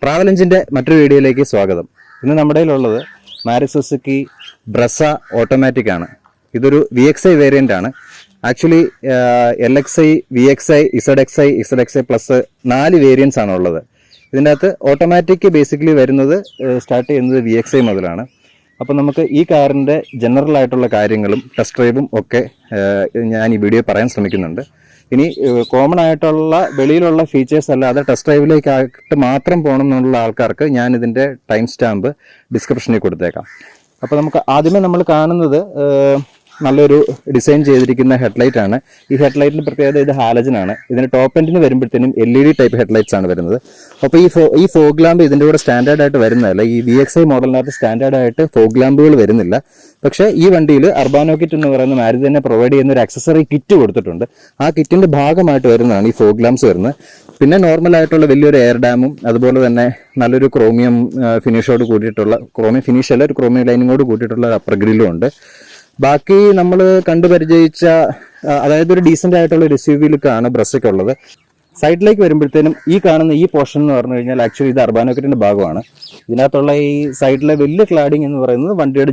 Travel എഞ്ചിൻ്റെ മറ്റൊരു വീഡിയോയിലേക്ക് സ്വാഗതം. ഇന്ന് നമ്മുടെ കയ്യിലുള്ളത് മാരുതി സുസുക്കി ബ്രസ ഓട്ടോമാറ്റിക് ആണ്. ഇതൊരു VXI വേരിയൻ്റ് ആണ്. Actually LXI, VXI, ZXI, ZXI plus 4 variants ആണ് ഉള്ളത്. ഇതിൻ്റെ അകത്ത് ഓട്ടോമാറ്റിക് ബേസിക്കലി വരുന്നത് സ്റ്റാർട്ട് ചെയ്യുന്നത് VXI മുതലാണ്. അപ്പോൾ നമുക്ക് ഈ കാറിൻ്റെ ജനറൽ ആയിട്ടുള്ള കാര്യങ്ങളും ടെസ്റ്റ് ഡ്രൈവും ഒക്കെ ഞാൻ ഈ വീഡിയോ പറയാൻ ശ്രമിക്കുന്നുണ്ട്. ഇനി കോമൺ ആയിട്ടുള്ള വെളിയിലുള്ള ഫീച്ചേഴ്സ് അല്ലാതെ ടെസ്റ്റ് ഡ്രൈവിലേക്കായിട്ട് മാത്രം പോകണം എന്നുള്ള ആൾക്കാർക്ക് ഞാൻ ഇതിൻ്റെ ടൈം സ്റ്റാമ്പ് ഡിസ്ക്രിപ്ഷനിൽ കൊടുത്തേക്കാം. അപ്പോൾ നമുക്ക് ആദ്യമേ നമ്മൾ കാണുന്നത് നല്ലൊരു ഡിസൈൻ ചെയ്തിരിക്കുന്ന ഹെഡ്ലൈറ്റ് ആണ്. ഈ ഹെഡ്ലൈറ്റിൻ്റെ പ്രത്യേകത ഇത് ഹാലജൻ ആണ്. ഇതിന് ടോപ്പ് എൻഡിന് വരുമ്പോഴത്തേനും LED ടൈപ്പ് ഹെഡ്ലൈറ്റ്സ് ആണ് വരുന്നത്. അപ്പോൾ ഈ ഫോഗ് ലാമ്പ് ഇതിൻ്റെ കൂടെ സ്റ്റാൻഡേർഡ് ആയിട്ട് വരുന്നതല്ല. ഈ VXI മോഡലിനകത്ത് സ്റ്റാൻഡേർഡ് ആയിട്ട് ഫോഗ് ലാമ്പുകൾ വരുന്നില്ല. പക്ഷേ ഈ വണ്ടിയിൽ അർബാനോ കിറ്റ് എന്ന് പറയുന്ന മാരുതി തന്നെ പ്രൊവൈഡ് ചെയ്യുന്ന ഒരു ആക്സസറി കിറ്റ് കൊടുത്തിട്ടുണ്ട്. ആ കിറ്റിൻ്റെ ഭാഗമായിട്ട് വരുന്നതാണ് ഈ ഫോഗ് ലാംപ്സ് വരുന്നത്. പിന്നെ നോർമൽ ആയിട്ടുള്ള വലിയൊരു എയർ ഡാമും അതുപോലെ തന്നെ നല്ലൊരു ക്രോമിയം ഫിനിഷോട് കൂടിയിട്ടുള്ള ക്രോമിയം ഫിനിഷ് അല്ല ഒരു ക്രോമിയം ലൈനിങ്ങോട് കൂട്ടിയിട്ടുള്ള ഒരു അപ്പർ ഗ്രില്ലും ഉണ്ട്. ബാക്കി നമ്മൾ കണ്ടു പരിചയിച്ച അതായത് ഒരു ഡീസൻ്റ് ആയിട്ടുള്ള ഒരു SUV ലുക്കാണ് ബ്രസയ്ക്കുള്ളത്. സൈഡിലേക്ക് വരുമ്പോഴത്തേനും ഈ കാണുന്ന ഈ പോർഷൻ എന്ന് പറഞ്ഞു കഴിഞ്ഞാൽ ആക്ച്വലി ഇത് അർബാനോ കിറ്റിൻ്റെ ഭാഗമാണ്. ഇതിനകത്തുള്ള ഈ സൈഡിലെ വലിയ ക്ലാഡിങ് എന്ന് പറയുന്നത് വണ്ടിയുടെ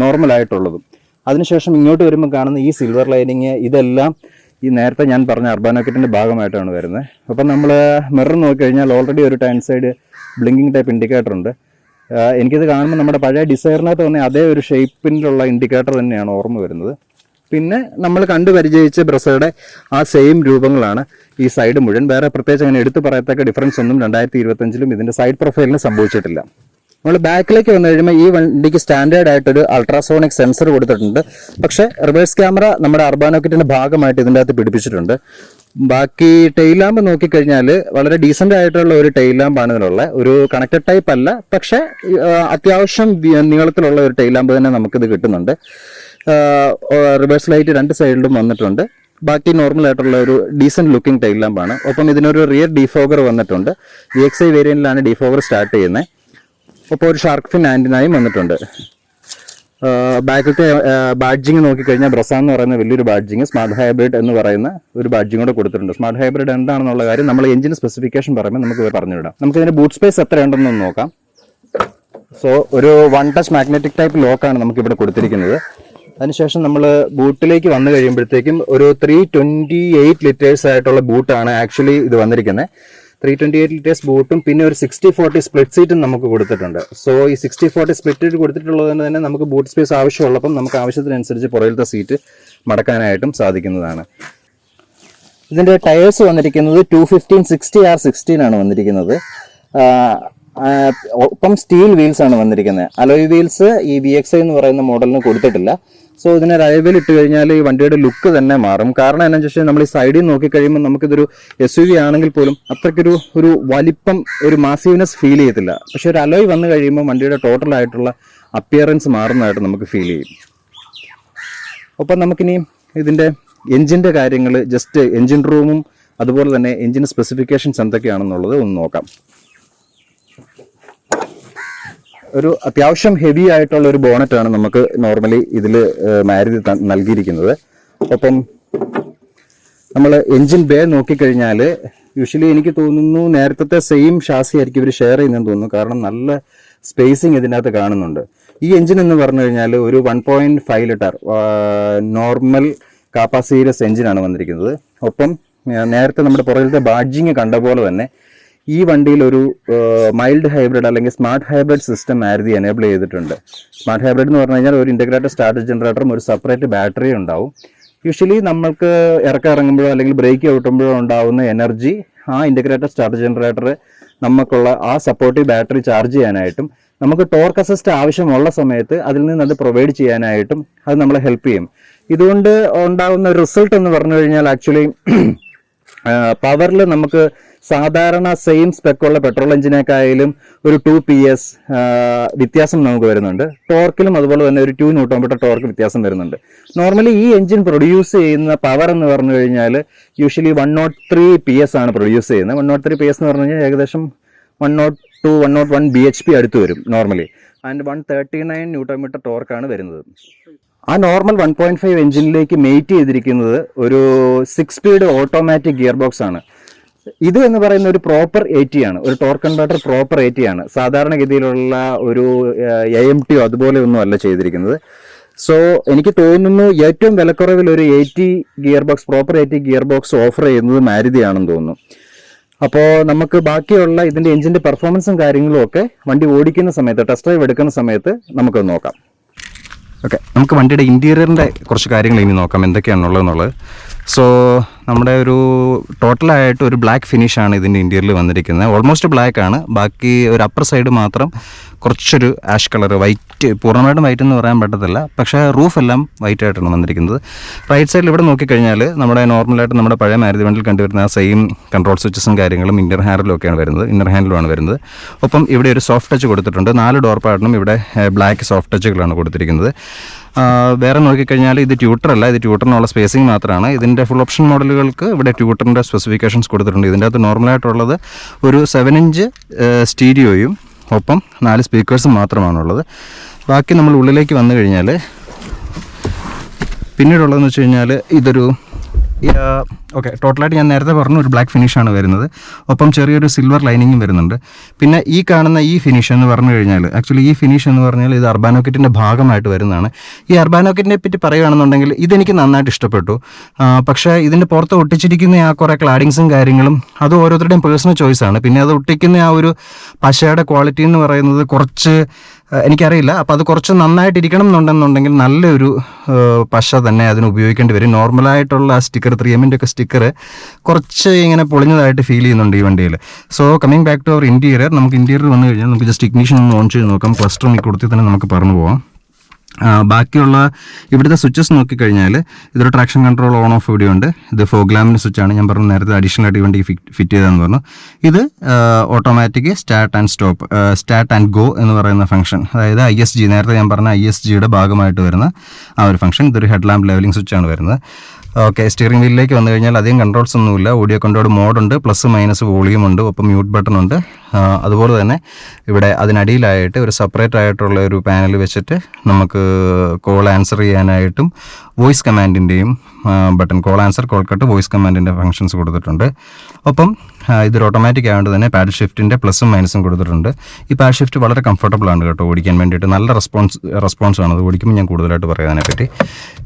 നോർമൽ ആയിട്ടുള്ളതും. അതിനുശേഷം ഇങ്ങോട്ട് വരുമ്പോൾ കാണുന്ന ഈ സിൽവർ ലൈനിങ് ഇതെല്ലാം ഈ നേരത്തെ ഞാൻ പറഞ്ഞ അർബാനോ കിറ്റിൻ്റെ ഭാഗമായിട്ടാണ് വരുന്നത്. അപ്പം നമ്മൾ മിറർ നോക്കിക്കഴിഞ്ഞാൽ ഓൾറെഡി ഒരു time side blinking type indicator ഉണ്ട്. എനിക്കിത് കാണുമ്പോൾ നമ്മുടെ പഴയ ഡിസൈറിനകത്ത് തന്നെ അതേ ഒരു ഷേപ്പിലുള്ള ഇൻഡിക്കേറ്റർ തന്നെയാണ് ഓർമ്മ വരുന്നത്. പിന്നെ നമ്മൾ കണ്ടു പരിചയിച്ച ബ്രസയുടെ ആ സെയിം രൂപങ്ങളാണ് ഈ സൈഡ് മുഴുവൻ. വേറെ പ്രത്യേകിച്ച് അങ്ങനെ എടുത്തു പറയത്തക്ക ഡിഫറൻസ് ഒന്നും 2025 ഇതിൻ്റെ സൈഡ് പ്രൊഫൈലിന് സംഭവിച്ചിട്ടില്ല. നമ്മൾ ബാക്കിലേക്ക് വന്നു കഴിയുമ്പോൾ ഈ വണ്ടിക്ക് സ്റ്റാൻഡേർഡ് ആയിട്ടൊരു അൾട്രാസോണിക് സെൻസർ കൊടുത്തിട്ടുണ്ട്. പക്ഷേ റിവേഴ്സ് ക്യാമറ നമ്മുടെ അർബാനോ കിറ്റിൻ്റെ ഭാഗമായിട്ട് ഇതിൻ്റെ അകത്ത് പിടിപ്പിച്ചിട്ടുണ്ട്. ബാക്കി ടെയിൽ ലാമ്പ് നോക്കിക്കഴിഞ്ഞാൽ വളരെ ഡീസൻ്റ് ആയിട്ടുള്ള ഒരു ടെയിൽ ലാമ്പാണ് ഇതിലുള്ള. ഒരു കണക്റ്റഡ് ടൈപ്പ് അല്ല, പക്ഷേ അത്യാവശ്യം നീളത്തിലുള്ള ഒരു ടെയിൽ ലാമ്പ് തന്നെ നമുക്കിത് കിട്ടുന്നുണ്ട്. റിവേഴ്സ് ലൈറ്റ് രണ്ട് സൈഡിലും വന്നിട്ടുണ്ട്. ബാക്കി നോർമൽ ആയിട്ടുള്ള ഒരു ഡീസൻറ്റ് ലുക്കിംഗ് ടെയിൽ ലാമ്പാണ്. ഒപ്പം ഇതിനൊരു റിയർ ഡിഫോഗർ വന്നിട്ടുണ്ട്. VXI വേരിയൻറ്റിലാണ് ഡിഫോഗർ സ്റ്റാർട്ട് ചെയ്യുന്നത്. അപ്പോൾ ഒരു ഷാർക്ക് ഫിൻ ആൻറ്റിനായും വന്നിട്ടുണ്ട്. ബാക്കിലത്തെ ബാഡ്ജിങ് നോക്കിക്കഴിഞ്ഞാൽ ബ്രസ എന്ന് പറയുന്ന വലിയൊരു ബാഡ്ജിങ്, സ്മാർട്ട് ഹൈബ്രിഡ് എന്ന് പറയുന്ന ഒരു ബാഡ്ജിങ് കൂടെ കൊടുത്തിട്ടുണ്ട്. സ്മാർട്ട് ഹൈബ്രിഡ് എന്താണെന്നുള്ള കാര്യം നമ്മൾ എഞ്ചിൻ സ്പെസിഫിക്കേഷൻ പറയുമ്പോൾ നമുക്ക് പറഞ്ഞുവിടാം. നമുക്ക് ഇതിൻ്റെ ബൂട്ട് സ്പേസ് എത്ര ഉണ്ടെന്ന് നോക്കാം. സോ ഒരു 1 ടച്ച് മാഗ്നറ്റിക് ടൈപ്പ് ലോക്കാണ് നമുക്കിവിടെ കൊടുത്തിരിക്കുന്നത്. അതിനുശേഷം നമ്മൾ ബൂട്ടിലേക്ക് വന്നു കഴിയുമ്പോഴത്തേക്കും ഒരു 328 ലിറ്റേഴ്സ് ആയിട്ടുള്ള ബൂട്ടാണ് ആക്ച്വലി ഇത് വന്നിരിക്കുന്നത്. 328 ലിറ്റേഴ്സ് ബൂട്ടും പിന്നെ ഒരു 60-40 സ്പ്ലിറ്റ് സീറ്റും നമുക്ക് കൊടുത്തിട്ടുണ്ട്. സോ ഈ 60-40 സ്പ്ലിറ്റ് കൊടുത്തിട്ടുള്ളത് തന്നെ നമുക്ക് ബൂട്ട് സ്പേസ് ആവശ്യമുള്ളപ്പം നമുക്ക് ആവശ്യത്തിനനുസരിച്ച് പുറകിലത്തെ സീറ്റ് മടക്കാനായിട്ടും സാധിക്കുന്നതാണ്. ഇതിൻ്റെ ടയേഴ്സ് വന്നിരിക്കുന്നത് 215/60R16 ആണ് വന്നിരിക്കുന്നത്. ഒപ്പം സ്റ്റീൽ വീൽസ് ആണ് വന്നിരിക്കുന്നത്. അലോയ് വീൽസ് ഈ VXI എന്ന് പറയുന്ന മോഡലിന് കൊടുത്തിട്ടില്ല. സോ ഇതിനെ അലോയ് ഇട്ട് കഴിഞ്ഞാൽ ഈ വണ്ടിയുടെ ലുക്ക് തന്നെ മാറും. കാരണം എന്താണെന്ന് വെച്ചാൽ നമ്മൾ ഈ സൈഡിൽ നോക്കിക്കഴിയുമ്പോൾ നമുക്കിതൊരു SUV ആണെങ്കിൽ പോലും അത്രയ്ക്കൊരു വലിപ്പം ഒരു മാസീവ്നെസ് ഫീൽ ചെയ്യത്തില്ല. പക്ഷെ ഒരു അലോയ് വന്നു കഴിയുമ്പോൾ വണ്ടിയുടെ ടോട്ടൽ ആയിട്ടുള്ള അപ്പിയറൻസ് മാറുന്നതായിട്ട് നമുക്ക് ഫീൽ ചെയ്യും. ഒപ്പം നമുക്കിനി ഇതിൻ്റെ എൻജിൻ്റെ കാര്യങ്ങൾ ജസ്റ്റ് എൻജിൻ റൂമും അതുപോലെ തന്നെ എൻജിൻ സ്പെസിഫിക്കേഷൻസ് എന്തൊക്കെയാണെന്നുള്ളത് ഒന്ന് നോക്കാം. ഒരു അത്യാവശ്യം ഹെവി ആയിട്ടുള്ള ഒരു ബോണറ്റാണ് നമുക്ക് നോർമലി ഇതിൽ മാരുതി നൽകിയിരിക്കുന്നത്. ഒപ്പം നമ്മൾ എൻജിൻ ബേ നോക്കിക്കഴിഞ്ഞാൽ യൂഷ്വലി എനിക്ക് തോന്നുന്നു നേരത്തെ സെയിം ഷാസി ആയിരിക്കും ഇവർ ഷെയർ ചെയ്യുന്നതെന്ന് തോന്നുന്നു. കാരണം നല്ല സ്പേസിങ് ഇതിനകത്ത് കാണുന്നുണ്ട്. ഈ എൻജിൻ എന്ന് പറഞ്ഞു കഴിഞ്ഞാൽ ഒരു 1.5 ലിറ്റർ നോർമൽ കാപ്പ സീരീസ് എൻജിനാണ് വന്നിരിക്കുന്നത്. ഒപ്പം നേരത്തെ നമ്മുടെ പുറകിലത്തെ ബാഡ്ജിങ് കണ്ട പോലെ തന്നെ ഈ വണ്ടിയിൽ ഒരു മൈൽഡ് ഹൈബ്രിഡ് അല്ലെങ്കിൽ smart hybrid system Maruti enable ചെയ്തിട്ടുണ്ട്. സ്മാർട്ട് ഹൈബ്രിഡ് എന്ന് പറഞ്ഞു കഴിഞ്ഞാൽ ഒരു ഇൻ്റഗ്രേറ്റഡ് സ്റ്റാർട്ടർ ജനറേറ്ററും ഒരു സെപ്പറേറ്റ് ബാറ്ററിയും ഉണ്ടാവും. യൂഷ്വലി നമ്മൾക്ക് ഇറങ്ങുമ്പോഴോ അല്ലെങ്കിൽ ബ്രേക്ക് ഔട്ടുമ്പോഴോ ഉണ്ടാവുന്ന എനർജി ആ ഇൻ്റഗ്രേറ്റഡ് സ്റ്റാർട്ടർ ജനറേറ്റർ നമുക്കുള്ള ആ സപ്പോർട്ടീവ് ബാറ്ററി ചാർജ് ചെയ്യാനായിട്ടും നമുക്ക് ടോർക്ക് അസിസ്റ്റ് ആവശ്യമുള്ള സമയത്ത് അതിൽ നിന്ന് അത് പ്രൊവൈഡ് ചെയ്യാനായിട്ടും അത് നമ്മളെ ഹെൽപ്പ് ചെയ്യും. ഇതുകൊണ്ട് ഉണ്ടാകുന്ന റിസൾട്ട് എന്ന് പറഞ്ഞു കഴിഞ്ഞാൽ ആക്ച്വലി പവറിൽ നമുക്ക് സാധാരണ സെയിം സ്പെക്കുള്ള പെട്രോൾ എഞ്ചിനേക്കായാലും ഒരു 2 PS വ്യത്യാസം നമുക്ക് വരുന്നുണ്ട്. ടോർക്കിലും അതുപോലെ തന്നെ ഒരു 2 Nm ടോർക്ക് വ്യത്യാസം വരുന്നുണ്ട്. നോർമലി ഈ എഞ്ചിൻ പ്രൊഡ്യൂസ് ചെയ്യുന്ന പവർ എന്ന് പറഞ്ഞു കഴിഞ്ഞാൽ യൂഷ്വലി 103 PS ആണ് പ്രൊഡ്യൂസ് ചെയ്യുന്നത്. 103 PS എന്ന് പറഞ്ഞു കഴിഞ്ഞാൽ ഏകദേശം 102-101 bhp അടുത്ത് വരും നോർമലി. ആൻഡ് 139 Nm ടോർക്കാണ് വരുന്നത്. ആ നോർമൽ 1.5 എഞ്ചിനിലേക്ക് മെയ്റ്റ് ചെയ്തിരിക്കുന്നത് ഒരു 6 സ്പീഡ് ഓട്ടോമാറ്റിക് ഗിയർ ബോക്സ് ആണ്. ഇത് എന്ന് പറയുന്ന ഒരു പ്രോപ്പർ 80 ആണ്, ഒരു ടോർക്ക് കൺവേർട്ടർ പ്രോപ്പർ 80 ആണ്. സാധാരണഗതിയിലുള്ള ഒരു AMT അതുപോലെ ഒന്നും അല്ല ചെയ്തിരിക്കുന്നത്. സോ എനിക്ക് തോന്നുന്നു ഏറ്റവും വിലക്കുറവിൽ ഒരു 80 gear box, proper 80 gear box offer ചെയ്യുന്നത് മാരുതിയാണെന്ന് തോന്നുന്നു. അപ്പോൾ നമുക്ക് ബാക്കിയുള്ള ഇതിന്റെ എഞ്ചിന്റെ പെർഫോമൻസും കാര്യങ്ങളും ഒക്കെ വണ്ടി ഓടിക്കുന്ന സമയത്ത്, ടെസ്റ്റ് ഡ്രൈവ് എടുക്കുന്ന സമയത്ത് നമുക്ക് നോക്കാം. ഓക്കെ, നമുക്ക് വണ്ടിയുടെ ഇന്റീരിയറിന്റെ കുറച്ച് കാര്യങ്ങൾ ഇനി നോക്കാം എന്തൊക്കെയാണുള്ളതെന്നുള്ളത്. സോ നമ്മുടെ ഒരു ടോട്ടലായിട്ട് ഒരു ബ്ലാക്ക് ഫിനിഷാണ് ഇതിൻ്റെ ഇൻറ്റീരിയറിൽ വന്നിരിക്കുന്നത്. ഓൾമോസ്റ്റ് ബ്ലാക്ക് ആണ്, ബാക്കി ഒരു അപ്പർ സൈഡ് മാത്രം കുറച്ചൊരു ആഷ് കളർ, വൈറ്റ്, പൂർണ്ണമായിട്ടും വൈറ്റ് എന്ന് പറയാൻ പറ്റത്തില്ല, പക്ഷേ റൂഫ് എല്ലാം വൈറ്റ് ആയിട്ടാണ് വന്നിരിക്കുന്നത്. റൈറ്റ് സൈഡിൽ ഇവിടെ നോക്കിക്കഴിഞ്ഞാൽ നമ്മുടെ നോർമലായിട്ട് നമ്മുടെ പഴയ മാരുതി വണ്ടിയിൽ കണ്ടുവരുന്ന ആ സെയിം കൺട്രോൾ സ്വിച്ചസും കാര്യങ്ങളും ഇന്നർ ഹാൻഡിലൊക്കെയാണ് വരുന്നത്, ഇന്നർ ഹാൻഡിലുമാണ് വരുന്നത്. ഒപ്പം ഇവിടെ ഒരു സോഫ്റ്റ് ടച്ച് കൊടുത്തിട്ടുണ്ട്. 4 ഡോർ പാർട്ടിനും ഇവിടെ ബ്ലാക്ക് സോഫ്റ്റ് ടച്ചുകളാണ് കൊടുത്തിരിക്കുന്നത്. വേറെ നോക്കിക്കഴിഞ്ഞാൽ ഇത് ട്യൂട്ടറല്ല, ഇത് ട്യൂട്ടറിനുള്ള സ്പേസിങ് മാത്രമാണ്. ഇതിൻ്റെ ഫുൾ ഓപ്ഷൻ മോഡലുകൾക്ക് ഇവിടെ ട്യൂട്ടറിൻ്റെ സ്പെസിഫിക്കേഷൻസ് കൊടുത്തിട്ടുണ്ട്. ഇതിൻ്റെ അകത്ത് നോർമലായിട്ടുള്ളത് ഒരു 7 ഇഞ്ച് സ്റ്റീരിയോയും ഒപ്പം 4 സ്പീക്കേഴ്സും മാത്രമാണുള്ളത്. ബാക്കി നമ്മൾ ഉള്ളിലേക്ക് വന്നു കഴിഞ്ഞാൽ പിന്നീടുള്ളതെന്ന് വെച്ച് കഴിഞ്ഞാൽ ഇതൊരു ഓക്കെ, ടോട്ടലായിട്ട് ഞാൻ നേരത്തെ പറഞ്ഞു ഒരു ബ്ലാക്ക് ഫിനിഷാണ് വരുന്നത്. ഒപ്പം ചെറിയൊരു സിൽവർ ലൈനിങ്ങും വരുന്നുണ്ട്. പിന്നെ ഈ കാണുന്ന ഈ ഫിനിഷ് എന്ന് പറഞ്ഞു കഴിഞ്ഞാൽ, ആക്ച്വലി ഈ ഫിനിഷ് എന്ന് പറഞ്ഞാൽ ഇത് അർബാനോ കിറ്റിൻ്റെ ഭാഗമായിട്ട് വരുന്നതാണ്. ഈ അർബാനോ കിറ്റിനെ പറ്റി പറയുകയാണെന്നുണ്ടെങ്കിൽ ഇതെനിക്ക് നന്നായിട്ട് ഇഷ്ടപ്പെട്ടു. പക്ഷേ ഇതിൻ്റെ പുറത്ത് ഒട്ടിച്ചിരിക്കുന്ന ആ കുറേ ക്ലാഡിങ്സും കാര്യങ്ങളും അത് ഓരോരുത്തരുടെയും പേഴ്സണൽ ചോയ്സാണ്. പിന്നെ അത് ഒട്ടിക്കുന്ന ആ ഒരു പശയുടെ ക്വാളിറ്റി എന്ന് പറയുന്നത് കുറച്ച് എനിക്കറിയില്ല. അപ്പോൾ അത് കുറച്ച് നന്നായിട്ടിരിക്കണം എന്നുണ്ടെന്നുണ്ടെങ്കിൽ നല്ലൊരു പശ തന്നെ അതിന് ഉപയോഗിക്കേണ്ടി വരും. നോർമലായിട്ടുള്ള ആ സ്റ്റിക്കർ 3Mൻ്റെ ഒക്കെ സ്റ്റിക്കർ കുറച്ച് ഇങ്ങനെ പൊളിഞ്ഞതായിട്ട് ഫീൽ ചെയ്യുന്നുണ്ട് ഈ വണ്ടിയിൽ. So coming back to our interior, നമുക്ക് ഇൻറ്റീരിയർ വന്നു കഴിഞ്ഞാൽ നമുക്ക് ജസ്റ്റ് ഇഗ്നിഷൻ ഒന്ന് ഓൺ ചെയ്ത് നോക്കാം. ക്ലസ്റ്റർ ഈ കൊടുത്തി തന്നെ നമുക്ക് പറഞ്ഞു പോകാം. ബാക്കിയുള്ള ഇവിടുത്തെ സ്വിച്ചസ് നോക്കിക്കഴിഞ്ഞാൽ ഇതൊരു ട്രാക്ഷൻ കൺട്രോൾ ഓൺ ഓഫ് ഇവിടെ ഉണ്ട്. ഇത് ഫോഗ് ലാമ്പിൻ്റെ സ്വിച്ചാണ്, ഞാൻ പറഞ്ഞു നേരത്തെ അഡീഷണൽ ആയിട്ട് വണ്ടി ഫിറ്റ് ചെയ്തതെന്ന് പറഞ്ഞു. ഇത് automatic start and stop, start and go എന്ന് പറയുന്ന ഫംഗ്ഷൻ, അതായത് ISG, നേരത്തെ ഞാൻ പറഞ്ഞ ISGയുടെ ഭാഗമായിട്ട് വരുന്ന ആ ഒരു ഫംഗ്ഷൻ. ഇതൊരു ഹെഡ് ലാമ്പ് ലെവലിംഗ് സ്വിച്ചാണ് വരുന്നത്. ഓക്കെ, സ്റ്റിയറിംഗ് വീലിലേക്ക് വന്നു കഴിഞ്ഞാൽ അധികം കൺട്രോൾസ് ഒന്നുമില്ല. ഓഡിയോ കൺട്രോൾ മോഡുണ്ട്, പ്ലസ് മൈനസ് വോളിയം ഉണ്ട്, ഒപ്പം മ്യൂട്ട് ബട്ടൺ ഉണ്ട്. അതുപോലെ തന്നെ ഇവിടെ അതിനടിയിലായിട്ട് ഒരു സെപ്പറേറ്റ് ആയിട്ടുള്ള ഒരു പാനൽ വെച്ചിട്ട് നമുക്ക് കോൾ ആൻസർ ചെയ്യാനായിട്ടും വോയിസ് കമാൻഡിൻ്റെയും button, call answer, call cut, voice കമാൻഡിൻ്റെ ഫംഗ്ഷൻസ് കൊടുത്തിട്ടുണ്ട്. ഒപ്പം ഇതൊരു ഓട്ടോമാറ്റിക് ആയതുകൊണ്ട് തന്നെ പാഡ് ഷിഫ്റ്റിൻ്റെ പ്ലസും മൈനസും കൊടുത്തിട്ടുണ്ട്. ഈ പാഡ് ഷിഫ്റ്റ് വളരെ കംഫർട്ടബിൾ ആണ് കേട്ടോ ഓടിക്കാൻ വേണ്ടിയിട്ട്. നല്ല റെസ്പോൺസ് ആണ് അത് ഓടിക്കുമ്പോൾ, ഞാൻ കൂടുതലായിട്ട് പറയാം അതിനെപ്പറ്റി.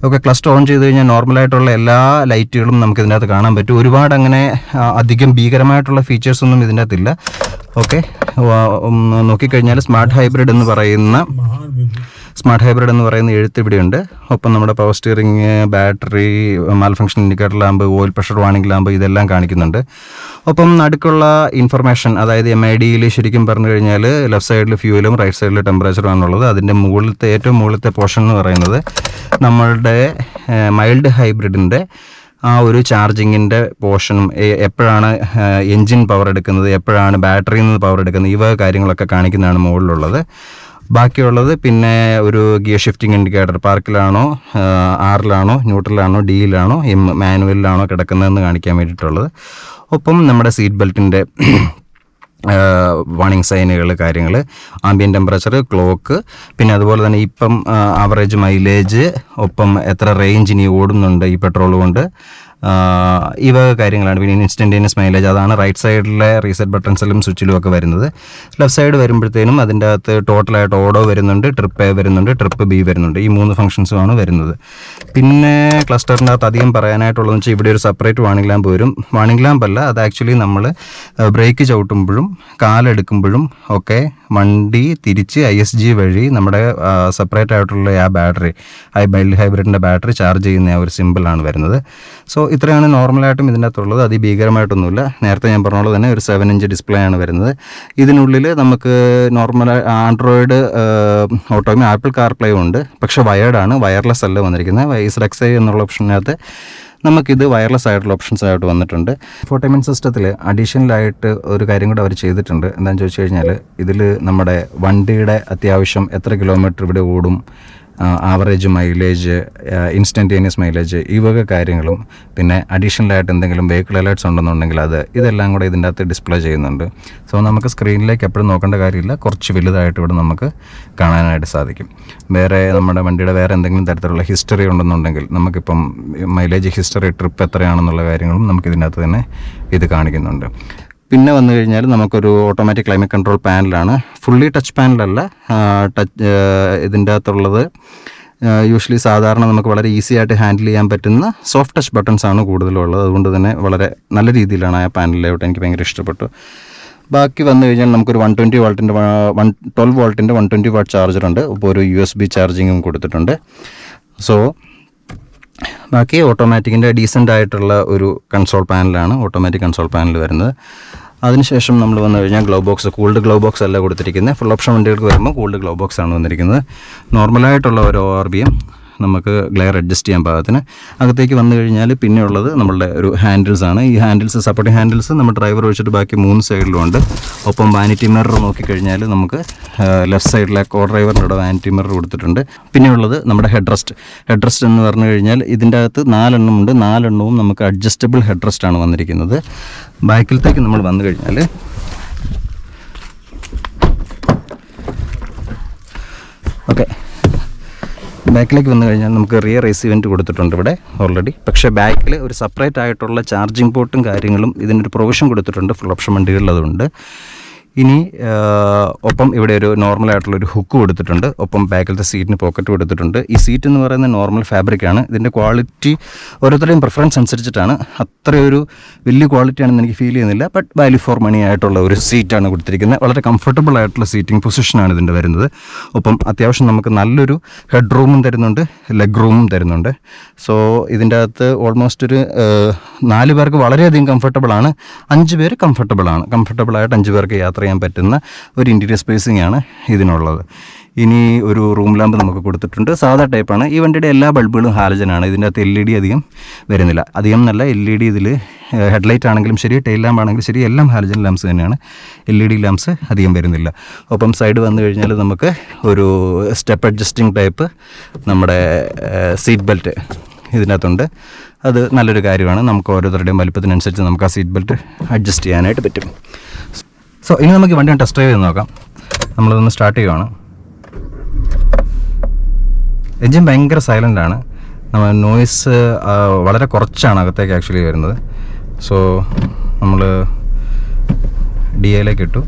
ഓക്കെ, ക്ലസ്റ്റർ ഓൺ ചെയ്ത് കഴിഞ്ഞാൽ നോർമലായിട്ടുള്ള എല്ലാ ലൈറ്റുകളും നമുക്ക് ഇതിൻ്റെ അകത്ത് കാണാൻ പറ്റും. ഒരുപാട് അങ്ങനെ അധികം ഭീകരമായിട്ടുള്ള ഫീച്ചേഴ്സൊന്നും ഇതിൻ്റെ അകത്തില്ല. ഓക്കെ, നോക്കിക്കഴിഞ്ഞാൽ സ്മാർട്ട് ഹൈബ്രിഡ് എന്ന് പറയുന്ന എഴുത്ത് ഇവിടെയുണ്ട്. ഒപ്പം നമ്മുടെ power steering, battery, malfunction indicator lamp, oil pressure warning lamp ഇതെല്ലാം കാണിക്കുന്നുണ്ട്. ഒപ്പം നടുക്കുള്ള ഇൻഫർമേഷൻ, അതായത് MIDയിൽ ശരിക്കും പറഞ്ഞു കഴിഞ്ഞാൽ ലെഫ്റ്റ് സൈഡിൽ ഫ്യൂവലും റൈറ്റ് സൈഡിൽ ടെമ്പറേച്ചറുമാണുള്ളത്. അതിൻ്റെ ഏറ്റവും മുകളിലത്തെ പോർഷൻ എന്ന് പറയുന്നത് നമ്മളുടെ മൈൽഡ് ഹൈബ്രിഡിൻ്റെ ആ ഒരു ചാർജിങ്ങിൻ്റെ പോർഷനും, എപ്പോഴാണ് എൻജിൻ പവർ എടുക്കുന്നത്, എപ്പോഴാണ് ബാറ്ററിയിൽ നിന്ന് പവർ എടുക്കുന്നത്, ഇവ കാര്യങ്ങളൊക്കെ കാണിക്കുന്നതാണ് മുകളിലുള്ളത്. ബാക്കിയുള്ളത് പിന്നെ ഒരു ഗിയർ ഷിഫ്റ്റിംഗ് ഇൻഡിക്കേറ്റർ, പാർക്കിലാണോ, ആറിലാണോ, ന്യൂട്രലാണോ, ഡിയിലാണോ, മാനുവലിലാണോ കിടക്കുന്നതെന്ന് കാണിക്കാൻ വേണ്ടിയിട്ടുള്ളത്. ഒപ്പം നമ്മുടെ സീറ്റ് ബെൽറ്റിൻ്റെ വാണിംഗ് സൈനുകൾ, കാര്യങ്ങൾ, ആംബിയൻ ടെമ്പറേച്ചർ, ക്ലോക്ക്, പിന്നെ അതുപോലെ തന്നെ ഇപ്പം ആവറേജ് മൈലേജ്, ഒപ്പം എത്ര റേഞ്ച് ഇനി ഓടുന്നുണ്ട് ഈ പെട്രോൾ കൊണ്ട്, ഇവ കാര്യങ്ങളാണ്. പിന്നെ ഇൻസ്റ്റൻറ്റേനിയസ് മൈലേജ്, അതാണ് റൈറ്റ് സൈഡിലെ റീസെറ്റ് ബട്ടൺസിലും സ്വിച്ചിലും ഒക്കെ വരുന്നത്. ലെഫ്റ്റ് സൈഡ് വരുമ്പോഴത്തേനും അതിൻ്റെ അകത്ത് ടോട്ടലായിട്ട് ഓഡോ വരുന്നുണ്ട്, ട്രിപ്പ് A വരുന്നുണ്ട്, ട്രിപ്പ് B വരുന്നുണ്ട്. ഈ 3 ഫംഗ്ഷൻസുമാണ് വരുന്നത്. പിന്നെ ക്ലസ്റ്ററിൻ്റെ അകത്ത് അധികം പറയാനായിട്ടുള്ളതെന്ന് വെച്ചാൽ ഇവിടെ ഒരു സെപ്പറേറ്റ് വാണിംഗ് ലാമ്പ് വരും. വാണിംഗ് ലാമ്പ് അല്ല, അത് ആക്ച്വലി നമ്മൾ ബ്രേക്ക് ചവിട്ടുമ്പോഴും കാലെടുക്കുമ്പോഴും ഒക്കെ വണ്ടി തിരിച്ച് ISG വഴി നമ്മുടെ സെപ്പറേറ്റ് ആയിട്ടുള്ള ആ ബാറ്ററി, മൈൽഡ് ഹൈബ്രിഡിൻ്റെ ബാറ്ററി ചാർജ് ചെയ്യുന്ന ആ ഒരു സിമ്പിളാണ് വരുന്നത്. സോ ഇത്രയാണ് നോർമലായിട്ടും ഇതിൻ്റെ അകത്തുള്ളത്. അതിഭീകരമായിട്ടൊന്നുമില്ല. നേരത്തെ ഞാൻ പറഞ്ഞ പോലെ തന്നെ ഒരു 7 ഇഞ്ച് ഡിസ്പ്ലേ ആണ് വരുന്നത്. ഇതിനുള്ളിൽ നമുക്ക് normal Android auto, apple CarPlay ഉണ്ട്, പക്ഷേ വയേർഡാണ്, വയർലെസ് അല്ല വന്നിരിക്കുന്നത്. XI എന്നുള്ള ഓപ്ഷനകത്ത് നമുക്കിത് വയർലെസ് ആയിട്ടുള്ള ഓപ്ഷൻസ് ആയിട്ട് വന്നിട്ടുണ്ട്. ഇൻഫോർടൈൻമെൻറ്റ് സിസ്റ്റത്തിൽ അഡീഷണലായിട്ട് ഒരു കാര്യം കൂടെ അവർ ചെയ്തിട്ടുണ്ട്. എന്താണെന്ന് ചോദിച്ചു കഴിഞ്ഞാൽ ഇതിൽ നമ്മുടെ വണ്ടിയുടെ അത്യാവശ്യം എത്ര കിലോമീറ്റർ ഇവിടെ ഓടും, ആവറേജ് മൈലേജ്, ഇൻസ്റ്റൻറ്റേനിയസ് മൈലേജ്, ഈ വക കാര്യങ്ങളും പിന്നെ അഡീഷണലായിട്ട് എന്തെങ്കിലും വെഹിക്കിൾ അലേർട്ട്സ് ഉണ്ടെന്നുണ്ടെങ്കിൽ ഇതെല്ലാം കൂടെ ഇതിൻ്റെ അകത്ത് ഡിസ്പ്ലേ ചെയ്യുന്നുണ്ട്. സോ നമുക്ക് സ്ക്രീനിലേക്ക് എപ്പോഴും നോക്കേണ്ട കാര്യമില്ല, കുറച്ച് വലുതായിട്ട് ഇവിടെ നമുക്ക് കാണാനായിട്ട് സാധിക്കും. വേറെ നമ്മുടെ വണ്ടിയുടെ വേറെ എന്തെങ്കിലും തരത്തിലുള്ള ഹിസ്റ്ററി ഉണ്ടെന്നുണ്ടെങ്കിൽ നമുക്കിപ്പം മൈലേജ് ഹിസ്റ്ററി, ട്രിപ്പ് എത്രയാണെന്നുള്ള കാര്യങ്ങളും നമുക്കിതിനകത്ത് തന്നെ ഇത് കാണിക്കുന്നുണ്ട്. പിന്നെ വന്നു കഴിഞ്ഞാൽ നമുക്കൊരു ഓട്ടോമാറ്റിക് ക്ലൈമറ്റ് കൺട്രോൾ പാനലാണ്. ഫുള്ളി ടച്ച് പാനലല്ല, ഇതിൻ്റെ അകത്തുള്ളത് യൂഷ്വലി സാധാരണ നമുക്ക് വളരെ ഈസി ആയിട്ട് ഹാൻഡിൽ ചെയ്യാൻ പറ്റുന്ന സോഫ്റ്റ് ടച്ച് ബട്ടൺസ് ആണ് കൂടുതലുള്ളത്. അതുകൊണ്ട് തന്നെ വളരെ നല്ല രീതിയിലാണ് ആ പാനലിലോട്ട് എനിക്ക് ഭയങ്കര ഇഷ്ടപ്പെട്ടു. ബാക്കി വന്നു കഴിഞ്ഞാൽ നമുക്കൊരു 120 വാട്ടിൻ്റെ 12 വോൾട്ടിൻ്റെ 120 വാട്ട് ചാർജറുണ്ട്. ഇപ്പോൾ ഒരു USB ചാർജിങ്ങും കൊടുത്തിട്ടുണ്ട്. സോ ബാക്കി ഓട്ടോമാറ്റിക്കിൻ്റെ ഡീസൻ്റ് ആയിട്ടുള്ള ഒരു കൺസോൾ പാനലാണ് ഓട്ടോമാറ്റിക് കൺസോൾ പാനൽ വരുന്നത്. അതിനുശേഷം നമ്മൾ വന്നു കഴിഞ്ഞാൽ glove box, cooled glove box അല്ല കൊടുത്തിരിക്കുന്നത്. ഫുൾ ഓപ്ഷൻ വണ്ടികൾക്ക് വരുമ്പോൾ കൂൾഡ് ഗ്ലൗ ബോക്സ് ആണ് വന്നിരിക്കുന്നത്. നോർമലായിട്ടുള്ള ഒരു ORBM നമുക്ക് ഗ്ലെയർ അഡ്ജസ്റ്റ് ചെയ്യാൻ പാകത്തിന്. അകത്തേക്ക് വന്നു കഴിഞ്ഞാൽ പിന്നെ ഉള്ളത് നമ്മളുടെ ഒരു ഹാൻഡിൽസ് ആണ്. ഈ ഹാൻഡിൽസ്, സപ്പോർട്ടിംഗ് ഹാൻഡിൽസ് നമ്മൾ ഡ്രൈവർ ഒഴിച്ചിട്ട് ബാക്കി 3 സൈഡിലും ഉണ്ട്. ഒപ്പം വാനിറ്റി മിറർ നോക്കിക്കഴിഞ്ഞാൽ നമുക്ക് ലെഫ്റ്റ് സൈഡിലെ കോ ഡ്രൈവറിൻ്റെ ഇവിടെ വാനിറ്റി മിറർ കൊടുത്തിട്ടുണ്ട്. പിന്നെ ഉള്ളത് നമ്മുടെ ഹെഡ് റെസ്റ്റ് എന്ന് പറഞ്ഞു കഴിഞ്ഞാൽ ഇതിൻ്റെ അകത്ത് 4 എണ്ണം ഉണ്ട്. 4 എണ്ണവും നമുക്ക് അഡ്ജസ്റ്റബിൾ ഹെഡ് റെസ്റ്റ് ആണ് വന്നിരിക്കുന്നത്. ബാക്കിലത്തേക്ക് നമ്മൾ വന്നു കഴിഞ്ഞാൽ ഓക്കെ, ബാക്കിലേക്ക് വന്നു കഴിഞ്ഞാൽ നമുക്ക് റിയർ AC വെൻറ്റ് കൊടുത്തിട്ടുണ്ട് ഇവിടെ ഓൾറെഡി. പക്ഷേ ബാക്കിൽ ഒരു സെപ്പറേറ്റ് ആയിട്ടുള്ള ചാർജിങ് പോർട്ടും കാര്യങ്ങളും ഇതിനൊരു പ്രൊവിഷൻ കൊടുത്തിട്ടുണ്ട് ഫുൾ ഓപ്ഷൻ വണ്ടികളിൽ, അതുകൊണ്ട്. ഇനി ഒപ്പം ഇവിടെ ഒരു നോർമലായിട്ടുള്ളൊരു ഹുക്ക് കൊടുത്തിട്ടുണ്ട്. ഒപ്പം ബാക്കിലത്തെ സീറ്റിന് പോക്കറ്റ് കൊടുത്തിട്ടുണ്ട്. ഈ സീറ്റ് എന്ന് പറയുന്നത് നോർമൽ ഫാബ്രിക്കാണ്. ഇതിൻ്റെ ക്വാളിറ്റി ഓരോരുത്തരുടെയും പ്രിഫറൻസ് അനുസരിച്ചിട്ടാണ്. അത്രയൊരു വലിയ ക്വാളിറ്റിയാണെന്ന് എനിക്ക് ഫീൽ ചെയ്യുന്നില്ല. ബട്ട് വാല്യൂ ഫോർ മണി ആയിട്ടുള്ള ഒരു സീറ്റാണ് കൊടുത്തിരിക്കുന്നത്. വളരെ കംഫർട്ടബിൾ ആയിട്ടുള്ള സീറ്റിംഗ് പൊസിഷനാണ് ഇതിൻ്റെ വരുന്നത്. ഒപ്പം അത്യാവശ്യം നമുക്ക് നല്ലൊരു ഹെഡ് റൂമും തരുന്നുണ്ട്, ലെഗ് റൂമും തരുന്നുണ്ട്. സോ ഇതിൻ്റെ അകത്ത് ഓൾമോസ്റ്റ് ഒരു 4 പേർക്ക് വളരെയധികം കംഫർട്ടബിളാണ്. 5 പേര് കംഫർട്ടബിളായിട്ട് 5 പേർക്ക് യാത്ര ചെയ്യാൻ പറ്റുന്ന ഒരു ഇൻറ്റീരിയർ സ്പേസിംഗ് ആണ് ഇതിനുള്ളത്. ഇനി ഒരു റൂം ലാമ്പ് നമുക്ക് കൊടുത്തിട്ടുണ്ട്. സാധാ ടൈപ്പാണ്. ഈ വണ്ടിയുടെ എല്ലാ ബൾബുകളും ഹാലജനാണ്. ഇതിൻ്റെ അകത്ത് LED അധികം വരുന്നില്ല. അധികം നല്ല LED ഇതിൽ ഹെഡ്ലൈറ്റ് ആണെങ്കിലും ശരി, ടെയിൽ ലാമ്പ് ആണെങ്കിലും ശരി, എല്ലാം ഹാലജൻ ലാംപ്സ് തന്നെയാണ്. LED ലാംപ്സ് അധികം വരുന്നില്ല. ഒപ്പം സൈഡ് വന്നു കഴിഞ്ഞാൽ നമുക്ക് ഒരു സ്റ്റെപ്പ് അഡ്ജസ്റ്റിംഗ് ടൈപ്പ് നമ്മുടെ സീറ്റ് ബെൽറ്റ് ഇതിനകത്തുണ്ട്. അത് നല്ലൊരു കാര്യമാണ്. നമുക്ക് ഓരോരുത്തരുടെയും വലുപ്പത്തിനനുസരിച്ച് നമുക്ക് ആ സീറ്റ് ബെൽറ്റ് അഡ്ജസ്റ്റ് ചെയ്യാനായിട്ട് പറ്റും. സോ ഇനി നമുക്ക് വണ്ടി ടെസ്റ്റ് ഡ്രൈവ് ചെയ്ത് നോക്കാം. നമ്മളതൊന്ന് സ്റ്റാർട്ട് ചെയ്യുവാണ്. എൻജിൻ ഭയങ്കര സൈലൻ്റാണ്. നോയ്സ് വളരെ കുറച്ചാണ് അകത്തേക്ക് ആക്ച്വലി വരുന്നത്. സോ നമ്മൾ DIയിലേക്ക് ഇട്ടു.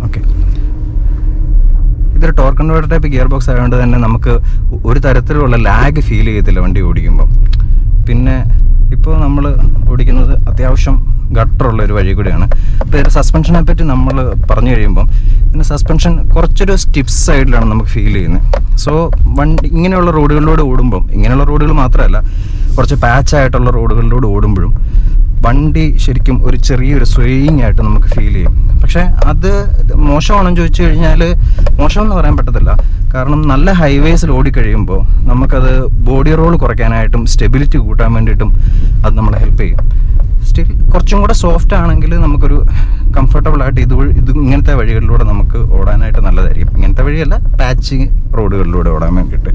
ഓക്കെ, ഇതൊരു torque converter type gear box ആയതുകൊണ്ട് തന്നെ നമുക്ക് ഒരു തരത്തിലുള്ള ലാഗ് ഫീൽ ചെയ്യത്തില്ല വണ്ടി ഓടിക്കുമ്പോൾ. പിന്നെ ഇപ്പോൾ നമ്മൾ ഓടിക്കുന്നത് അത്യാവശ്യം ഗട്ടറുള്ളൊരു വഴി കൂടെയാണ്. ഇപ്പോൾ സസ്പെൻഷനെ പറ്റി നമ്മൾ പറഞ്ഞു കഴിയുമ്പം പിന്നെ സസ്പെൻഷൻ കുറച്ചൊരു സ്റ്റിഫ് സൈഡിലാണ് നമുക്ക് ഫീൽ ചെയ്യുന്നത്. സോ വണ്ടി ഇങ്ങനെയുള്ള റോഡുകളിലൂടെ ഓടുമ്പം, ഇങ്ങനെയുള്ള റോഡുകൾ മാത്രമല്ല കുറച്ച് പാച്ചായിട്ടുള്ള റോഡുകളിലൂടെ ഓടുമ്പോഴും വണ്ടി ശരിക്കും ഒരു ചെറിയൊരു സ്വയിങ് ആയിട്ട് നമുക്ക് ഫീൽ ചെയ്യും. പക്ഷേ അത് മോശമാണെന്ന് ചോദിച്ചു കഴിഞ്ഞാൽ മോശമെന്ന് പറയാൻ പറ്റത്തില്ല. കാരണം നല്ല ഹൈവേസിൽ ഓടിക്കഴിയുമ്പോൾ നമുക്കത് ബോഡി റോൾ കുറയ്ക്കാനായിട്ടും സ്റ്റെബിലിറ്റി കൂട്ടാൻ വേണ്ടിയിട്ടും അത് നമ്മളെ ഹെൽപ്പ് ചെയ്യും. സ്റ്റിൽ കുറച്ചും കൂടെ സോഫ്റ്റ് ആണെങ്കിൽ നമുക്കൊരു കംഫർട്ടബിളായിട്ട് ഇത് ഇങ്ങനത്തെ വഴികളിലൂടെ നമുക്ക് ഓടാനായിട്ട് നല്ലതായിരിക്കും. ഇങ്ങനത്തെ വഴിയല്ല, പാച്ചിങ് റോഡുകളിലൂടെ ഓടാൻ വേണ്ടിയിട്ട്.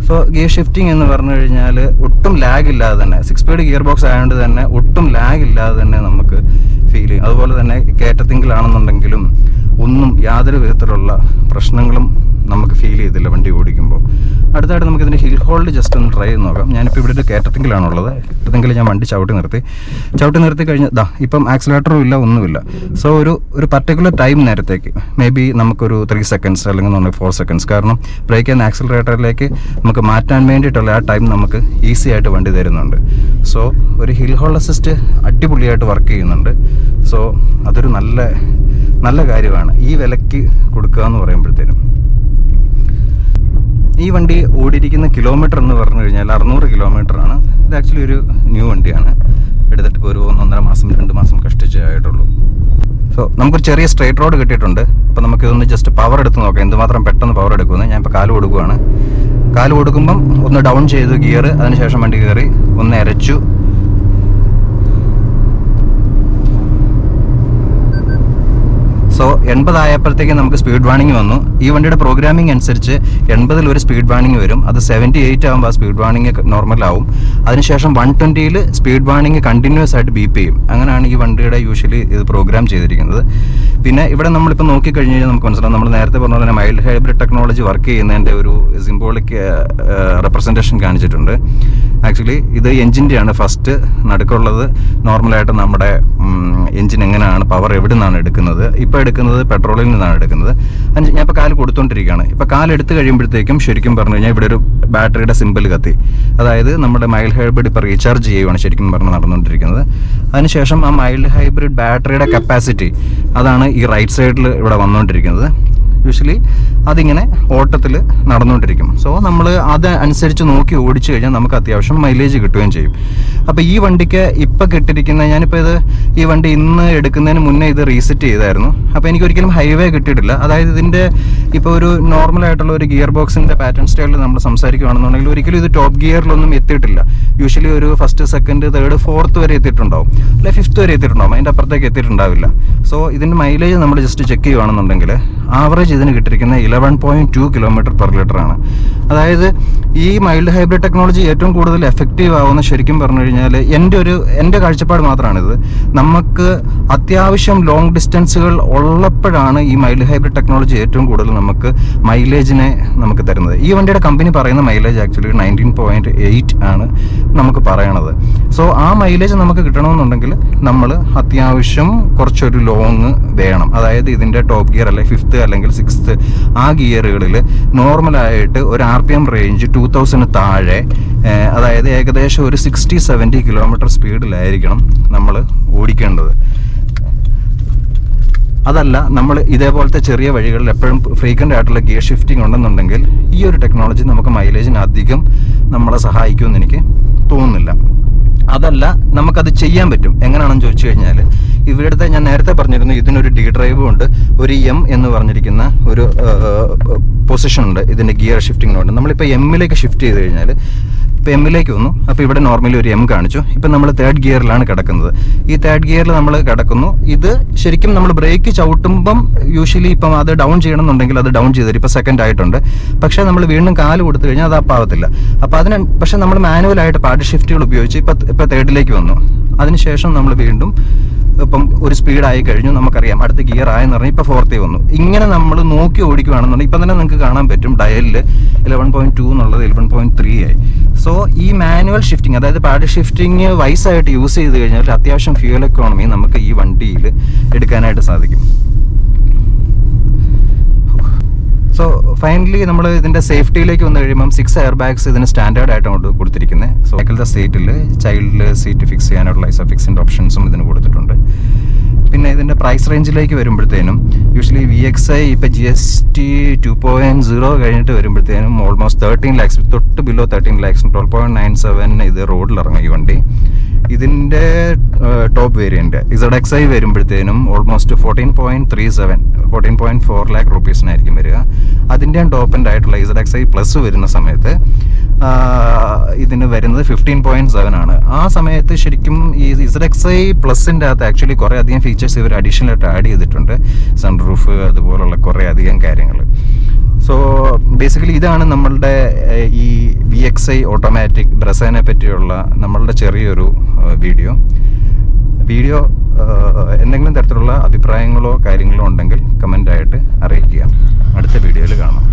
സോ ഗിയർ ഷിഫ്റ്റിംഗ് എന്ന് പറഞ്ഞു കഴിഞ്ഞാൽ ഒട്ടും ലാഗ് ഇല്ലാതെ തന്നെ, 6 സ്പീഡ് ഗിയർ ബോക്സ് ആയതുകൊണ്ട് തന്നെ ഒട്ടും ലാഗ് ഇല്ലാതെ തന്നെ നമുക്ക് ഫീൽ ചെയ്യും. അതുപോലെ തന്നെ കയറ്റത്തിങ്കിലാണെന്നുണ്ടെങ്കിലും ഒന്നും യാതൊരു വിധത്തിലുള്ള പ്രശ്നങ്ങളും നമുക്ക് ഫീൽ ചെയ്തില്ല വണ്ടി ഓടിക്കുമ്പോൾ. അടുത്തായിട്ട് നമുക്കിതിൻ്റെ ഹിൽ ഹോൾഡ് ജസ്റ്റ് ഒന്ന് ട്രൈ ചെയ്ത് നോക്കാം. ഞാനിപ്പോൾ ഇവിടെ ഒരു കയറ്റത്തിങ്കിലാണുള്ളത്. കയറ്റത്തിങ്കിൽ ഞാൻ വണ്ടി ചവിട്ടി നിർത്തി കഴിഞ്ഞാൽ ഇപ്പം ആക്സിലേറ്ററും ഇല്ല, ഒന്നുമില്ല. സോ ഒരു പർട്ടിക്കുലർ ടൈം നേരത്തേക്ക് മേ ബി നമുക്കൊരു 3 സെക്കൻഡ്സ് അല്ലെങ്കിൽ 4 സെക്കൻഡ്സ്, കാരണം ബ്രേക്ക് ആൻഡ് ആക്സിലറേറ്ററിലേക്ക് നമുക്ക് മാറ്റാൻ വേണ്ടിയിട്ടുള്ള ആ ടൈം നമുക്ക് ഈസി ആയിട്ട് വണ്ടി തരുന്നുണ്ട്. സോ ഒരു ഹിൽ ഹോൾഡ് അസിസ്റ്റ് അടിപൊളിയായിട്ട് വർക്ക് ചെയ്യുന്നുണ്ട്. സോ അതൊരു നല്ല കാര്യമാണ് ഈ വിലയ്ക്ക് കൊടുക്കുക എന്ന് പറയുമ്പോഴത്തേനും. ഈ വണ്ടി ഓടിയിരിക്കുന്ന കിലോമീറ്റർ എന്ന് പറഞ്ഞു കഴിഞ്ഞാൽ 600 കിലോമീറ്ററാണ്. ഇത് ആക്ച്വലി ഒരു ന്യൂ വണ്ടിയാണ്. എടുത്തിട്ട് ഇപ്പോൾ ഒരു 1.5 മാസം 2 മാസം കഷ്ടിച്ചേ ആയിട്ടുള്ളൂ. സോ നമുക്കൊരു ചെറിയ സ്ട്രേറ്റ് റോഡ് കിട്ടിയിട്ടുണ്ട്. അപ്പോൾ നമുക്കിതൊന്ന് ജസ്റ്റ് പവർ എടുത്ത് നോക്കാം, എന്തുമാത്രം പെട്ടെന്ന് പവർ എടുക്കുമെന്ന്. ഞാൻ ഇപ്പോൾ കാല് കൊടുക്കുകയാണ്. കാല് കൊടുക്കുമ്പം ഒന്ന് ഡൗൺ ചെയ്തു ഗിയർ, അതിനുശേഷം വണ്ടി കയറി ഒന്ന് എരച്ചു. സോ 80 ആയപ്പോഴത്തേക്കും നമുക്ക് സ്പീഡ് വാർണിംഗ് വന്നു. ഈ വണ്ടിയുടെ പ്രോഗ്രാമിംഗ് അനുസരിച്ച് 80-ൽ ഒരു സ്പീഡ് വാർണിംഗ് വരും. അത് 78 ആകുമ്പോൾ ആ സ്പീഡ് വാർണിംഗ് നോർമലാവും. അതിനുശേഷം 120-ൽ സ്പീഡ് വാർണിംഗ് കണ്ടിന്യൂസ് ആയിട്ട് ബീപ്പ് ചെയ്യും. അങ്ങനെയാണ് ഈ വണ്ടിയുടെ യൂഷ്വലി ഇത് പ്രോഗ്രാം ചെയ്തിരിക്കുന്നത്. പിന്നെ ഇവിടെ നമ്മളിപ്പോൾ നോക്കിക്കഴിഞ്ഞ് കഴിഞ്ഞാൽ നമുക്ക് മനസ്സിലാവും, നമ്മൾ നേരത്തെ പറഞ്ഞ പോലെ മൈൽഡ് ഹൈബ്രിഡ് ടെക്നോളജി വർക്ക് ചെയ്യുന്നതിൻ്റെ ഒരു സിംബോളിക് റെപ്രസെൻറ്റേഷൻ കാണിച്ചിട്ടുണ്ട്. ആക്ച്വലി ഇത് എഞ്ചിൻ്റെയാണ്. ഫസ്റ്റ് നടുക്കുള്ളത് നോർമലായിട്ട് നമ്മുടെ എഞ്ചിൻ എങ്ങനെയാണ്, പവർ എവിടെ നിന്നാണ് എടുക്കുന്നത്. ഇപ്പോൾ എടുക്കുന്നത് പെട്രോളിൽ നിന്നാണ് എടുക്കുന്നത്. ഞാൻ ഇപ്പോൾ കാല് കൊടുത്തുകൊണ്ടിരിക്കുകയാണ്. ഇപ്പോൾ കാലെടുത്ത് കഴിയുമ്പോഴത്തേക്കും ശരിക്കും പറഞ്ഞു കഴിഞ്ഞാൽ ഇവിടെ ഒരു ബാറ്ററിയുടെ സിമ്പിൾ കത്തി. അതായത് നമ്മുടെ മൈൽഡ് ഹൈബ്രിഡ് ഇപ്പോൾ റീചാർജ് ചെയ്യുകയാണ് ശരിക്കും പറഞ്ഞ് നടന്നുകൊണ്ടിരിക്കുന്നത്. അതിനുശേഷം ആ മൈൽഡ് ഹൈബ്രിഡ് ബാറ്ററിയുടെ കപ്പാസിറ്റി അതാണ് ഈ റൈറ്റ് സൈഡിൽ ഇവിടെ വന്നുകൊണ്ടിരിക്കുന്നത്. യൂഷ്വലി അതിങ്ങനെ ഓട്ടത്തിൽ നടന്നുകൊണ്ടിരിക്കും. സോ നമ്മൾ അത് അനുസരിച്ച് നോക്കി ഓടിച്ചു കഴിഞ്ഞാൽ നമുക്ക് അത്യാവശ്യം മൈലേജ് കിട്ടുകയും ചെയ്യും. അപ്പോൾ ഈ വണ്ടിക്ക് ഇപ്പോൾ കിട്ടിയിരിക്കുന്ന, ഞാനിപ്പോൾ ഈ വണ്ടി ഇന്ന് എടുക്കുന്നതിന് മുന്നേ ഇത് റീസെറ്റ് ചെയ്തായിരുന്നു. അപ്പോൾ എനിക്ക് ഒരിക്കലും ഹൈവേ കിട്ടിയിട്ടില്ല. അതായത് ഇതിൻ്റെ ഇപ്പോൾ ഒരു നോർമലായിട്ടുള്ള ഒരു ഗിയർ ബോക്സിൻ്റെ പാറ്റേൺ സ്റ്റൈലിൽ നമ്മൾ സംസാരിക്കുകയാണെന്നുണ്ടെങ്കിൽ ഒരിക്കലും ഇത് ടോപ്പ് ഗിയറിലൊന്നും എത്തിയിട്ടില്ല. യൂഷ്വലി ഒരു ഫസ്റ്റ്, സെക്കൻഡ്, തേർഡ്, ഫോർത്ത് വരെ എത്തിയിട്ടുണ്ടാവും, അല്ലെ ഫിഫ്ത്ത് വരെ എത്തിയിട്ടുണ്ടാവും. അതിൻ്റെ അപ്പുറത്തേക്ക് എത്തിയിട്ടുണ്ടാവില്ല. സോ ഇതിൻ്റെ മൈലേജ് നമ്മൾ ജസ്റ്റ് ചെക്ക് ചെയ്യുകയാണെന്നുണ്ടെങ്കിൽ ആവറേജ് ഇതിന് കിട്ടിയിരിക്കുന്ന 11.2 km/L ആണ്. അതായത് ഈ മൈൽഡ് ഹൈബ്രിഡ് ടെക്നോളജി ഏറ്റവും കൂടുതൽ എഫക്റ്റീവ് ആവുന്ന ശരിക്കും പറഞ്ഞു കഴിഞ്ഞാൽ എൻ്റെ കാഴ്ചപ്പാട് മാത്രമാണിത്. നമുക്ക് അത്യാവശ്യം ലോങ് ഡിസ്റ്റൻസുകൾ ഉള്ളപ്പോഴാണ് ഈ മൈൽഡ് ഹൈബ്രിഡ് ടെക്നോളജി ഏറ്റവും കൂടുതൽ നമുക്ക് മൈലേജിനെ നമുക്ക് തരുന്നത്. ഈ വണ്ടിയുടെ കമ്പനി പറയുന്ന മൈലേജ് ആക്ച്വലി 19.8 ആണ് നമുക്ക് പറയണത്. സോ ആ മൈലേജ് നമുക്ക് കിട്ടണമെന്നുണ്ടെങ്കിൽ നമ്മൾ അത്യാവശ്യം കുറച്ചൊരു ലോങ് വേണം. അതായത് ഇതിൻ്റെ ടോപ്പ് ഗിയർ അല്ലെങ്കിൽ ഫിഫ്ത്ത് അല്ലെങ്കിൽ സിക്സ്ത്ത് ആ ഗിയറുകളിൽ നോർമലായിട്ട് ഒരു RPM റേഞ്ച് 2000 താഴെ, അതായത് ഏകദേശം ഒരു 60-70 km സ്പീഡിലായിരിക്കണം നമ്മൾ ഓടിക്കേണ്ടത്. അതല്ല നമ്മൾ ഇതേപോലത്തെ ചെറിയ വഴികളിൽ എപ്പോഴും ഫ്രീക്വൻ്റ് ആയിട്ടുള്ള ഗിയർ ഷിഫ്റ്റിംഗ് ഉണ്ടെന്നുണ്ടെങ്കിൽ ഈ ഒരു ടെക്നോളജി നമുക്ക് മൈലേജിന് അധികം നമ്മളെ സഹായിക്കുമെന്ന് എനിക്ക് തോന്നുന്നില്ല. അതല്ല നമുക്കത് ചെയ്യാൻ പറ്റും. എങ്ങനെയാണെന്ന് ചോദിച്ചു കഴിഞ്ഞാൽ ഇവിടുത്തെ ഞാൻ നേരത്തെ പറഞ്ഞിരുന്നു ഇതിനൊരു ഡി ഡ്രൈവും ഉണ്ട്, ഒരു M എന്ന് പറഞ്ഞിരിക്കുന്ന ഒരു പൊസിഷൻ ഉണ്ട് ഇതിൻ്റെ ഗിയർ ഷിഫ്റ്റിങ്ങിനുണ്ട്. നമ്മളിപ്പോൾ M-ലേക്ക് ഷിഫ്റ്റ് ചെയ്ത് കഴിഞ്ഞാൽ ഇപ്പോൾ M-ലേക്ക് വന്നു. അപ്പോൾ ഇവിടെ നോർമലി ഒരു M കാണിച്ചു. ഇപ്പം നമ്മൾ തേർഡ് ഗിയറിലാണ് കിടക്കുന്നത്. ഈ തേർഡ് ഗിയറിൽ നമ്മൾ കിടക്കുന്നു. ഇത് ശരിക്കും നമ്മൾ ബ്രേക്ക് ചവിട്ടുമ്പം യൂഷ്വലി ഇപ്പം അത് ഡൗൺ ചെയ്യണമെന്നുണ്ടെങ്കിൽ അത് ഡൗൺ ചെയ്ത് തരും. ഇപ്പോൾ സെക്കൻഡ് ആയിട്ടുണ്ട്. പക്ഷേ നമ്മൾ വീണ്ടും കാല് കൊടുത്തു കഴിഞ്ഞാൽ അത് അപ്പാവത്തില്ല. അപ്പോൾ പക്ഷേ നമ്മൾ മാനുവലായിട്ട് പാഡ് ഷിഫ്റ്റുകൾ ഉപയോഗിച്ച് ഇപ്പോൾ തേർഡിലേക്ക് വന്നു. അതിനുശേഷം നമ്മൾ വീണ്ടും ഇപ്പം ഒരു സ്പീഡായി കഴിഞ്ഞു, നമുക്കറിയാം അടുത്ത ഗിയർ ആയെന്ന് പറഞ്ഞാൽ ഇപ്പോൾ ഫോർത്തേ വന്നു. ഇങ്ങനെ നമ്മൾ നോക്കി ഓടിക്കുകയാണെന്നുണ്ടെങ്കിൽ ഇപ്പം തന്നെ നിങ്ങൾക്ക് കാണാൻ പറ്റും ഡയലിൽ 11.2 എന്നുള്ളത് 11.3 ആയി. സോ ഈ മാനുവൽ ഷിഫ്റ്റിംഗ്, അതായത് പാഡ് ഷിഫ്റ്റിംഗ് വൈസായിട്ട് യൂസ് ചെയ്ത് കഴിഞ്ഞാൽ അത്യാവശ്യം ഫ്യൂൽ എക്കോണമി നമുക്ക് ഈ വണ്ടിയിൽ എടുക്കാനായിട്ട് സാധിക്കും. സോ ഫൈനലി നമ്മൾ ഇതിൻ്റെ സേഫ്റ്റിയിലേക്ക് വന്നു കഴിയുമ്പം 6 എയർ ബാഗ്സ് ഇതിന് സ്റ്റാൻഡേർഡ് ആയിട്ടാണ് കൊടുത്തിരിക്കുന്നത്. സോ ബാക്കിലത്തെ സീറ്റിൽ ചൈൽഡ് സീറ്റ് ഫിക്സ് ചെയ്യാനായിട്ടുള്ള ഐസോഫിക്സിൻ്റെ ഓപ്ഷൻസും ഇതിന് കൊടുത്തിട്ടുണ്ട്. പിന്നെ ഇതിൻ്റെ പ്രൈസ് റേഞ്ചിലേക്ക് വരുമ്പോഴത്തേനും യൂഷ്വലി VXi ഇപ്പോൾ GST 2.0 കഴിഞ്ഞിട്ട് വരുമ്പോഴത്തേനും ഓൾമോസ്റ്റ് 13 lakhs, തൊട്ട് ബിലോ 13 lakhs, 12.97 ഇത് റോഡിലിറങ്ങും ഈ വണ്ടി. ഇതിൻ്റെ ടോപ്പ് വേരിയൻറ്റ് ZXi വരുമ്പോഴത്തേനും ഓൾമോസ്റ്റ് 14.4 lakh rupeesനായിരിക്കും വരിക. അതിൻ്റെ ടോപ്പ് എൻഡ് ആയിട്ടുള്ള ZXi പ്ലസ് വരുന്ന സമയത്ത് ഇതിന് വരുന്നത് 15.7 ആണ്. ആ സമയത്ത് ശരിക്കും ഈ ZXi പ്ലസിൻ്റെ അകത്ത് ആക്ച്വലി കുറേ അധികം ഫീച്ചേഴ്സ് ഇവർ അഡീഷണൽ ആയിട്ട് ആഡ് ചെയ്തിട്ടുണ്ട്. സൺറൂഫ് അതുപോലുള്ള കുറേ അധികം കാര്യങ്ങൾ. സോ ബേസിക്കലി ഇതാണ് നമ്മളുടെ ഈ VXi ഓട്ടോമാറ്റിക് ബ്രസേനെ പറ്റിയുള്ള നമ്മളുടെ ചെറിയൊരു വീഡിയോ. എന്തെങ്കിലും തരത്തിലുള്ള അഭിപ്രായങ്ങളോ കാര്യങ്ങളോ ഉണ്ടെങ്കിൽ കമൻ്റായിട്ട് അറിയിക്കുക. അടുത്ത വീഡിയോയിൽ കാണാം.